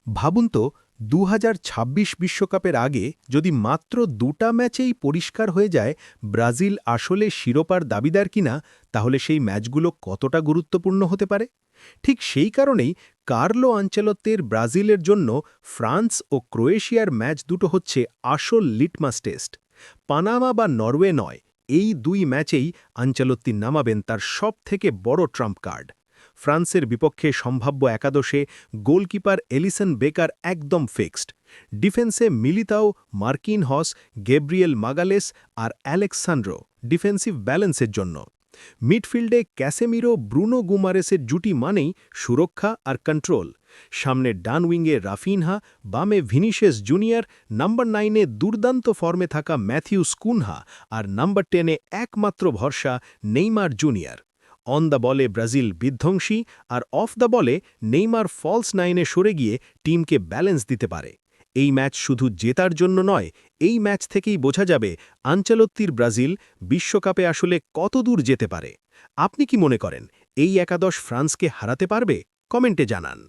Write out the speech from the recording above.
ভাবুন তো ২০২৬ বিশ্বকাপের আগে যদি মাত্র ২টা ম্যাচেই পরিষ্কার হয়ে যায় ব্রাজিল আসলে শিরোপার দাবিদার কিনা, তাহলে সেই ম্যাচগুলো কতটা গুরুত্বপূর্ণ হতে পারে। ঠিক সেই কারণেই কার্লো আঞ্চেলত্তির ব্রাজিলের জন্য ফ্রান্স ও ক্রোয়েশিয়ার ম্যাচ দুটো হচ্ছে আসল লিটমাস টেস্ট। পানামা বা নরওয়ে নয়, এই দুই ম্যাচেই আঞ্চেলত্তি নামাবেন তার সবথেকে বড় ট্রাম্প কার্ড। ফ্রান্সের বিপক্ষে সম্ভাব্য একাদশে গোলকিপার এলিসন বেকার একদম ফিক্সড। ডিফেন্সে মিলিতাও, মার্কিনহস, গ্যাব্রিয়েল মাগালেস আর অ্যালেক্সান্ড্রো ডিফেন্সিভ ব্যালেন্সের জন্য। মিডফিল্ডে ক্যাসেমিরো, ব্রুনো গুমারেসের জুটি মানেই সুরক্ষা আর কন্ট্রোল। সামনে ডান উইংয়ে রাফিনহা, বামে ভিনিসিয়াস জুনিয়র, নাম্বার 9-এ দুর্দান্ত ফর্মে থাকা ম্যাথিউস কুনহা আর নাম্বার 10-এ একমাত্র ভরসা নেইমার জুনিয়র। অন দ্য বলে ব্রাজিল বিধ্বংসী, আর অফ দ্য বলে নেইমার ফলস 9-এ সরে গিয়ে টিমকে ব্যালেন্স দিতে পারে। এই ম্যাচ শুধু জেতার জন্য নয়, এই ম্যাচ থেকেই বোঝা যাবে আঞ্চেলত্তির ব্রাজিল বিশ্বকাপে আসলে কতদূর যেতে পারে। আপনি কি মনে করেন এই একাদশ ফ্রান্সকে হারাতে পারবে? কমেন্টে জানান।